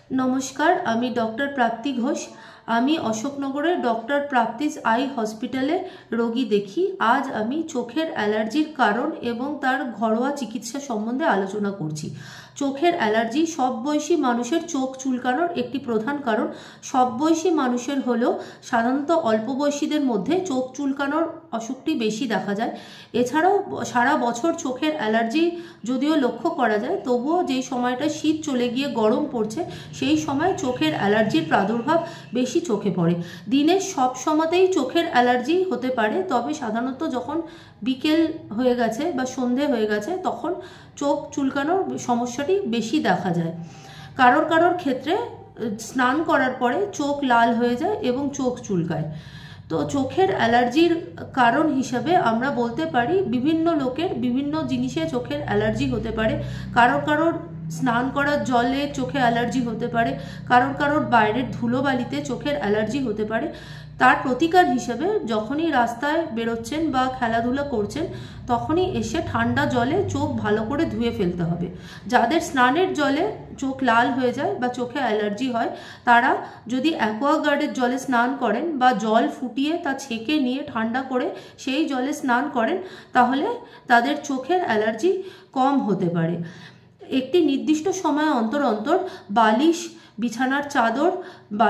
नमस्कार, आमी डॉक्टर प्राप्ति घोष। आमी अशोकनगरे डॉक्टर प्राप्तिज आई हॉस्पिटले रोगी देखी। आज आमी चोखेर एलार्जिर कारण एवं तार घरोया चिकित्सा सम्बन्धे आलोचना करছি। चोखेर एलार्जी सब बयसी मानुषेर चोख चुलकानोर एकटी प्रधान कारण। सब बयसी मानुषेर हलेও साधारणत अल्प बयसीदेर मध्य चोख चुलकानोर असुखटी बेशी देखा जाए। एछाड़ाओ सारा बछर चोखेर एलार्जी यदिओ लक्ष्य करा जाए, तबुओ जे समयटा शीत चले गिये गरम पड़ছে সেই সময় চোখের অ্যালার্জির প্রাদুর্ভাব বেশি চোখে পড়ে। দিনের সব সময়তেই চোখের অ্যালার্জি হতে পারে, তবে সাধারণত যখন বিকেল হয়ে গেছে বা সন্ধে হয়ে গেছে তখন চোখ চুলকানোর সমস্যাটি বেশি দেখা যায়। কারোর কারোর ক্ষেত্রে স্নান করার পরে চোখ লাল হয়ে যায় এবং চোখ চুলকায়। তো চোখের অ্যালার্জির কারণ হিসাবে আমরা বলতে পারি বিভিন্ন লোকের বিভিন্ন জিনিসে চোখের অ্যালার্জি হতে পারে। কারোর কারোর স্নান করার জলে চোখে অ্যালার্জি হতে পারে, কারোর কারোর বাইরের ধুলোবালিতে চোখের অ্যালার্জি হতে পারে। তার প্রতিকার হিসেবে যখনই রাস্তায় বেরোচ্ছেন বা খেলাধুলা করছেন তখনই এসে ঠান্ডা জলে চোখ ভালো করে ধুয়ে ফেলতে হবে। যাদের স্নানের জলে চোখ লাল হয়ে যায় বা চোখে অ্যালার্জি হয় তারা যদি অ্যাকোয়াগার্ডের জলে স্নান করেন বা জল ফুটিয়ে তা ছেঁকে নিয়ে ঠান্ডা করে সেই জলে স্নান করেন তাহলে তাদের চোখের অ্যালার্জি কম হতে পারে। একটি নির্দিষ্ট সময় অন্তর অন্তর বালিশ, বিছানার চাদর বা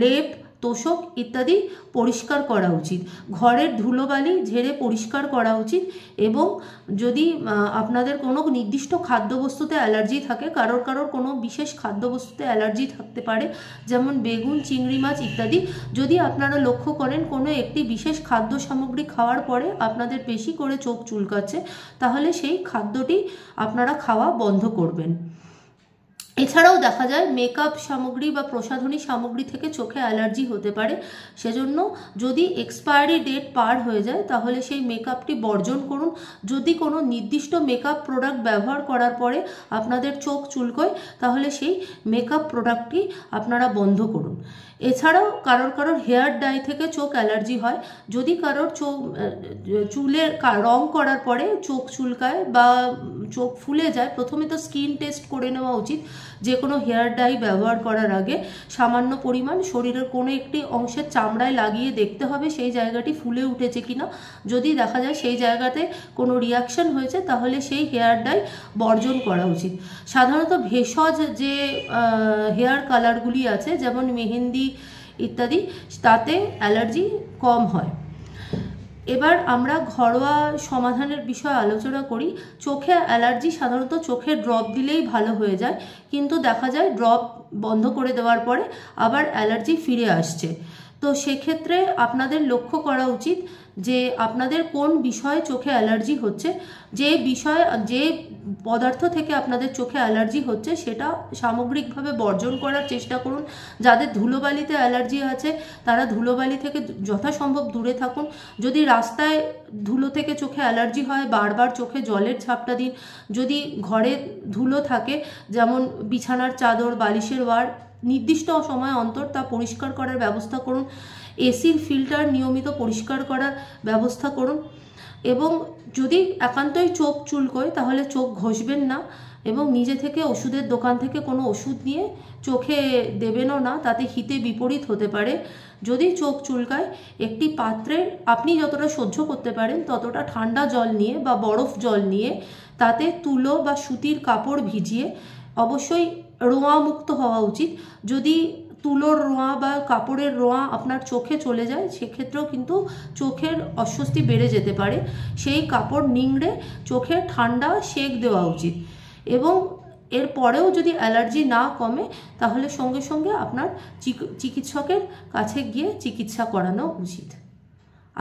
লেপ, তোষক ইত্যাদি পরিষ্কার করা উচিত। ঘরের ধুলোবালি ঝেড়ে পরিষ্কার করা উচিত। এবং যদি আপনাদের কোনো নির্দিষ্ট খাদ্যবস্তুতে অ্যালার্জি থাকে, কারোর কারোর কোনো বিশেষ খাদ্যবস্তুতে অ্যালার্জি থাকতে পারে, যেমন বেগুন, চিংড়ি মাছ ইত্যাদি, যদি আপনারা লক্ষ্য করেন কোনো একটি বিশেষ খাদ্য সামগ্রী খাওয়ার পরে আপনাদের বেশি করে চোখ চুলকাচ্ছে, তাহলে সেই খাদ্যটি আপনারা খাওয়া বন্ধ করবেন। এছাড়াও দেখা যায় মেকআপ সামগ্রী বা প্রসাধনী সামগ্রী থেকে চোখে অ্যালার্জি হতে পারে। সেজন্য যদি এক্সপায়ারি ডেট পার হয়ে যায় তাহলে সেই মেকআপটি বর্জন করুন। যদি কোনো নির্দিষ্ট মেকআপ প্রোডাক্ট ব্যবহার করার পরে আপনাদের চোখ চুলকোয় তাহলে সেই মেকআপ প্রোডাক্টটি আপনারা বন্ধ করুন। এছাড়াও কারোর কারোর হেয়ার ডাই থেকে চোখ অ্যালার্জি হয়। যদি কারোর চুলের রং করার পরে চোখ চুলকায় বা চোখ ফুলে যায়, প্রথমে তো স্কিন টেস্ট করে নেওয়া উচিত। যে কোনো হেয়ার ডাই ব্যবহার করার আগে সামান্য পরিমাণ শরীরের কোনো একটি অংশের চামড়ায় লাগিয়ে দেখতে হবে সেই জায়গাটি ফুলে উঠেছে কিনা। যদি দেখা যায় সেই জায়গাতে কোনো রিয়াকশন হয়েছে তাহলে সেই হেয়ার ডাই বর্জন করা উচিত। সাধারণত ভেষজ যে হেয়ার কালারগুলি আছে যেমন মেহেন্দি ইত্যাদি, তাতে অ্যালার্জি কম হয়। এবার আমরা ঘরোয়া সমাধানের বিষয়ে আলোচনা করি। চোখে অ্যালার্জি সাধারণত চোখের ড্রপ দিলেই ভালো হয়ে যায়, কিন্তু দেখা যায় ড্রপ বন্ধ করে দেওয়ার পরে আবার অ্যালার্জি ফিরে আসছে। তো সেক্ষেত্রে আপনাদের লক্ষ্য করা উচিত যে আপনাদের কোন বিষয়ে চোখে অ্যালার্জি হচ্ছে। যে পদার্থ থেকে আপনাদের চোখে অ্যালার্জি হচ্ছে সেটা সামগ্রিকভাবে বর্জন করার চেষ্টা করুন। যাদের ধুলোবালিতে অ্যালার্জি আছে তারা ধুলোবালি থেকে যথাসম্ভব দূরে থাকুন। যদি রাস্তায় ধুলো থেকে চোখে অ্যালার্জি হয় বারবার চোখে জলের ঝাপটা দিন। যদি ঘরে ধুলো থাকে যেমন বিছানার চাদর, বালিশের ওয়ার, নির্দিষ্ট সময় অন্তর তা পরিষ্কার করার ব্যবস্থা করুন। এসির ফিল্টার নিয়মিত পরিষ্কার করার ব্যবস্থা করুন। এবং যদি একান্তই চোখ চুলকোয় তাহলে চোখ ঘষবেন না এবং নিজে থেকে ওষুধের দোকান থেকে কোনো ওষুধ নিয়ে চোখে দেবেনও না, তাতে হিতে বিপরীত হতে পারে। যদি চোখ চুলকায় একটি পাত্রে আপনি যতটা সহ্য করতে পারেন ততটা ঠান্ডা জল নিয়ে বা বরফ জল নিয়ে তাতে তুলো বা সুতির কাপড় ভিজিয়ে, অবশ্যই রোঁয়া মুক্ত হওয়া উচিত। যদি তুলোর রোঁয়া বা কাপড়ের রোঁয়া আপনার চোখে চলে যায় সেক্ষেত্রেও কিন্তু চোখের অস্বস্তি বেড়ে যেতে পারে। সেই কাপড় নিংড়ে চোখে ঠান্ডা সেক দেওয়া উচিত। এবং এর পরেও যদি অ্যালার্জি না কমে তাহলে সঙ্গে সঙ্গে আপনার চিকিৎসকের কাছে গিয়ে চিকিৎসা করানো উচিত।